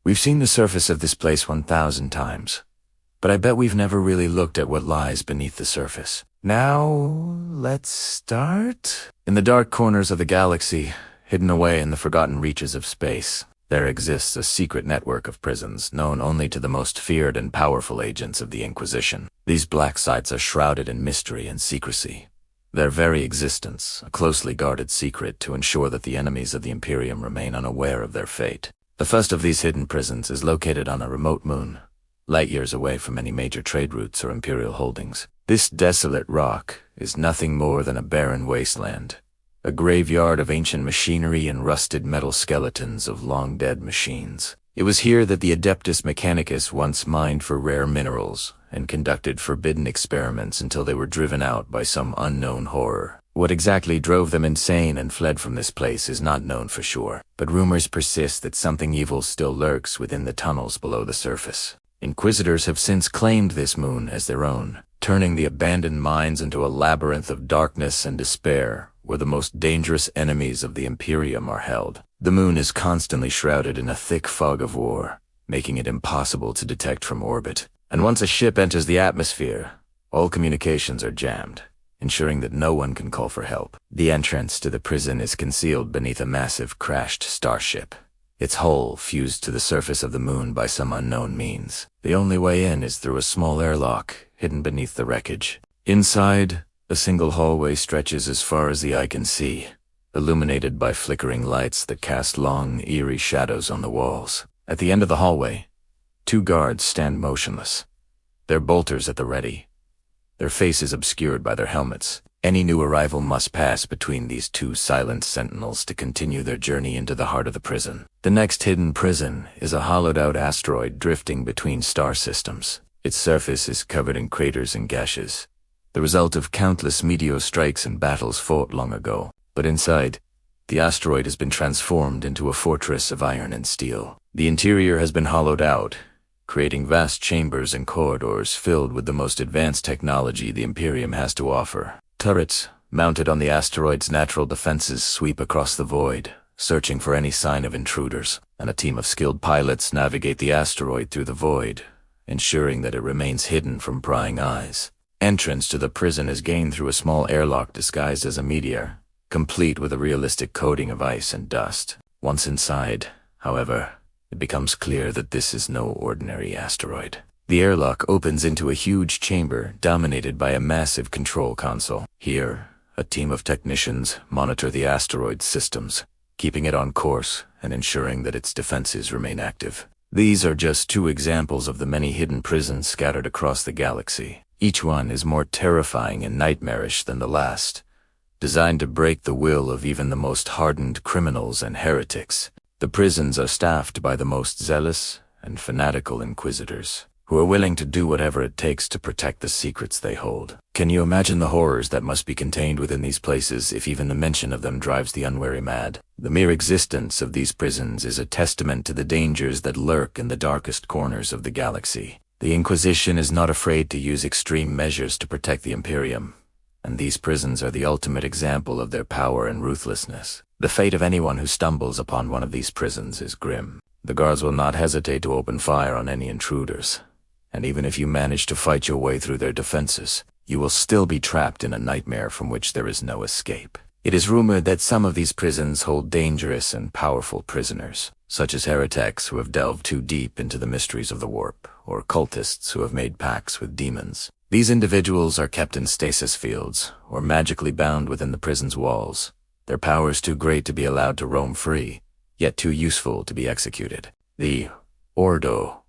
We've seen the surface of this place 1,000 times, but I bet we've never really looked at what lies beneath the surface. Now, let's start? In the dark corners of the galaxy, hidden away in the forgotten reaches of space, there exists a secret network of prisons known only to the most feared and powerful agents of the Inquisition. These black sites are shrouded in mystery and secrecy. Their very existence, a closely guarded secret to ensure that the enemies of the Imperium remain unaware of their fate. The first of these hidden prisons is located on a remote moon, light years away from any major trade routes or Imperial holdings. This desolate rock is nothing more than a barren wasteland, a graveyard of ancient machinery and rusted metal skeletons of long-dead machines. It was here that the Adeptus Mechanicus once mined for rare minerals and conducted forbidden experiments until they were driven out by some unknown horror. What exactly drove them insane and fled from this place is not known for sure, but rumors persist that something evil still lurks within the tunnels below the surface. Inquisitors have since claimed this moon as their own, turning the abandoned mines into a labyrinth of darkness and despair, where the most dangerous enemies of the Imperium are held. The moon is constantly shrouded in a thick fog of war, making it impossible to detect from orbit. And once a ship enters the atmosphere, all communications are jammed, ensuring that no one can call for help. The entrance to the prison is concealed beneath a massive crashed starship, its hull fused to the surface of the moon by some unknown means. The only way in is through a small airlock hidden beneath the wreckage. Inside, a single hallway stretches as far as the eye can see, illuminated by flickering lights that cast long, eerie shadows on the walls. At the end of the hallway, 2 guards stand motionless, their bolters at the ready, their faces obscured by their helmets. Any new arrival must pass between these 2 silent sentinels to continue their journey into the heart of the prison. The next hidden prison is a hollowed-out asteroid drifting between star systems. Its surface is covered in craters and gashes, the result of countless meteor strikes and battles fought long ago. But inside, the asteroid has been transformed into a fortress of iron and steel. The interior has been hollowed out, creating vast chambers and corridors filled with the most advanced technology the Imperium has to offer. Turrets, mounted on the asteroid's natural defenses, sweep across the void, searching for any sign of intruders, and a team of skilled pilots navigate the asteroid through the void, ensuring that it remains hidden from prying eyes. Entrance to the prison is gained through a small airlock disguised as a meteor, complete with a realistic coating of ice and dust. Once inside, however, it becomes clear that this is no ordinary asteroid. The airlock opens into a huge chamber dominated by a massive control console. Here, a team of technicians monitor the asteroid's systems, keeping it on course and ensuring that its defenses remain active. These are just 2 examples of the many hidden prisons scattered across the galaxy. Each one is more terrifying and nightmarish than the last, designed to break the will of even the most hardened criminals and heretics. The prisons are staffed by the most zealous and fanatical inquisitors, who are willing to do whatever it takes to protect the secrets they hold. Can you imagine the horrors that must be contained within these places if even the mention of them drives the unwary mad? The mere existence of these prisons is a testament to the dangers that lurk in the darkest corners of the galaxy. The Inquisition is not afraid to use extreme measures to protect the Imperium, and these prisons are the ultimate example of their power and ruthlessness. The fate of anyone who stumbles upon one of these prisons is grim. The guards will not hesitate to open fire on any intruders, and even if you manage to fight your way through their defenses, you will still be trapped in a nightmare from which there is no escape. It is rumored that some of these prisons hold dangerous and powerful prisoners, such as heretics who have delved too deep into the mysteries of the warp, or cultists who have made pacts with demons. These individuals are kept in stasis fields, or magically bound within the prison's walls, their powers too great to be allowed to roam free, yet too useful to be executed. The Ordo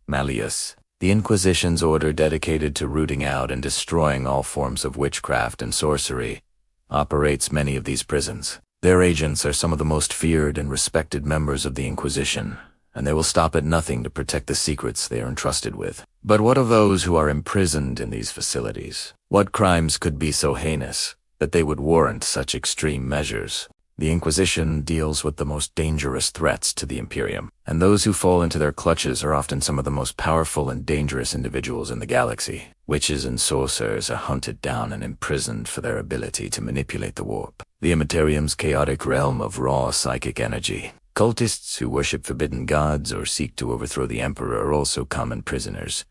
Malleus, the Inquisition's order dedicated to rooting out and destroying all forms of witchcraft and sorcery, operates many of these prisons. Their agents are some of the most feared and respected members of the Inquisition, and they will stop at nothing to protect the secrets they are entrusted with. But what of those who are imprisoned in these facilities? What crimes could be so heinous that they would warrant such extreme measures? The Inquisition deals with the most dangerous threats to the Imperium, and those who fall into their clutches are often some of the most powerful and dangerous individuals in the galaxy. Witches and sorcerers are hunted down and imprisoned for their ability to manipulate the warp, the Imperium's chaotic realm of raw psychic energy. Cultists who worship forbidden gods or seek to overthrow the emperor are also common prisoners,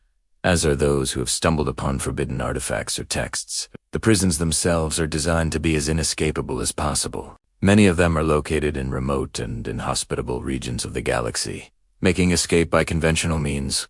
as are those who have stumbled upon forbidden artifacts or texts. The prisons themselves are designed to be as inescapable as possible. Many of them are located in remote and inhospitable regions of the galaxy, making escape by conventional means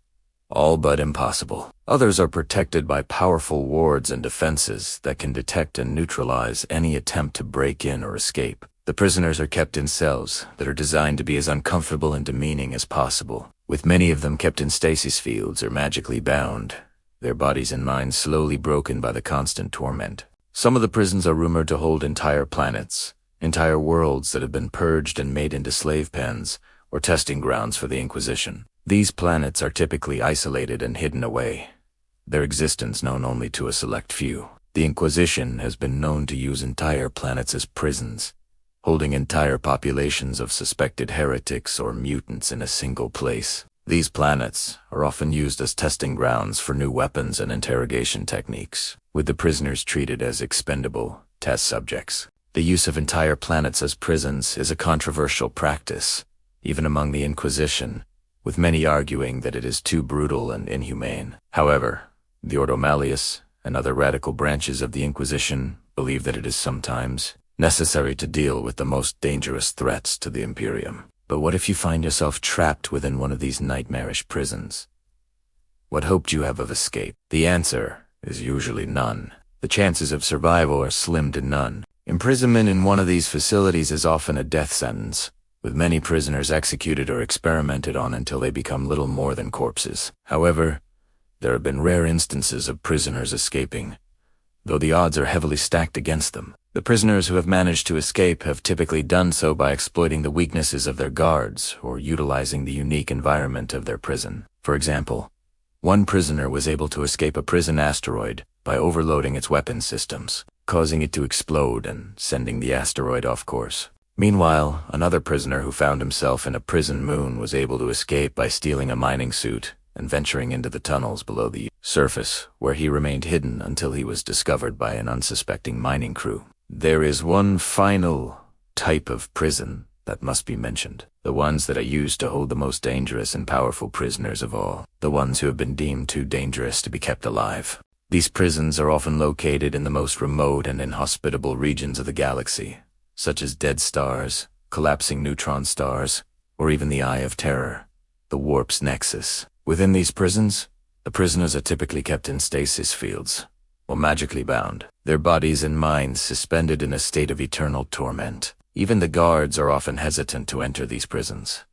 all but impossible. Others are protected by powerful wards and defenses that can detect and neutralize any attempt to break in or escape. The prisoners are kept in cells that are designed to be as uncomfortable and demeaning as possible, with many of them kept in stasis fields or magically bound, their bodies and minds slowly broken by the constant torment. Some of the prisons are rumored to hold entire planets, entire worlds that have been purged and made into slave pens or testing grounds for the Inquisition. These planets are typically isolated and hidden away, their existence known only to a select few. The Inquisition has been known to use entire planets as prisons, holding entire populations of suspected heretics or mutants in a single place. These planets are often used as testing grounds for new weapons and interrogation techniques, with the prisoners treated as expendable test subjects. The use of entire planets as prisons is a controversial practice, even among the Inquisition, with many arguing that it is too brutal and inhumane. However, the Ordo Malleus and other radical branches of the Inquisition believe that it is sometimes necessary to deal with the most dangerous threats to the Imperium. But what if you find yourself trapped within one of these nightmarish prisons? What hope do you have of escape? The answer is usually none. The chances of survival are slim to none. Imprisonment in one of these facilities is often a death sentence, with many prisoners executed or experimented on until they become little more than corpses. However, there have been rare instances of prisoners escaping, though the odds are heavily stacked against them. The prisoners who have managed to escape have typically done so by exploiting the weaknesses of their guards or utilizing the unique environment of their prison. For example, one prisoner was able to escape a prison asteroid by overloading its weapon systems, causing it to explode and sending the asteroid off course. Meanwhile, another prisoner who found himself in a prison moon was able to escape by stealing a mining suit and venturing into the tunnels below the surface, where he remained hidden until he was discovered by an unsuspecting mining crew. There is one final type of prison that must be mentioned. The ones that are used to hold the most dangerous and powerful prisoners of all. The ones who have been deemed too dangerous to be kept alive. These prisons are often located in the most remote and inhospitable regions of the galaxy, such as dead stars, collapsing neutron stars, or even the Eye of Terror, the Warp's Nexus. Within these prisons, the prisoners are typically kept in stasis fields, or magically bound, their bodies and minds suspended in a state of eternal torment. Even the guards are often hesitant to enter these prisons,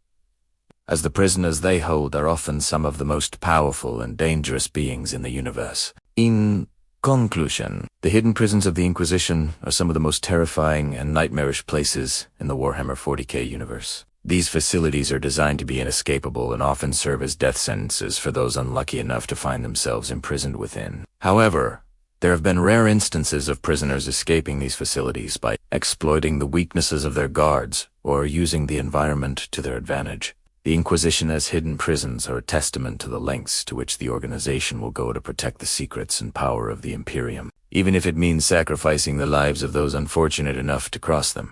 as the prisoners they hold are often some of the most powerful and dangerous beings in the universe. In conclusion, the hidden prisons of the Inquisition are some of the most terrifying and nightmarish places in the Warhammer 40K universe. These facilities are designed to be inescapable and often serve as death sentences for those unlucky enough to find themselves imprisoned within. However, there have been rare instances of prisoners escaping these facilities by exploiting the weaknesses of their guards or using the environment to their advantage. The Inquisition as hidden prisons are a testament to the lengths to which the organization will go to protect the secrets and power of the Imperium, even if it means sacrificing the lives of those unfortunate enough to cross them.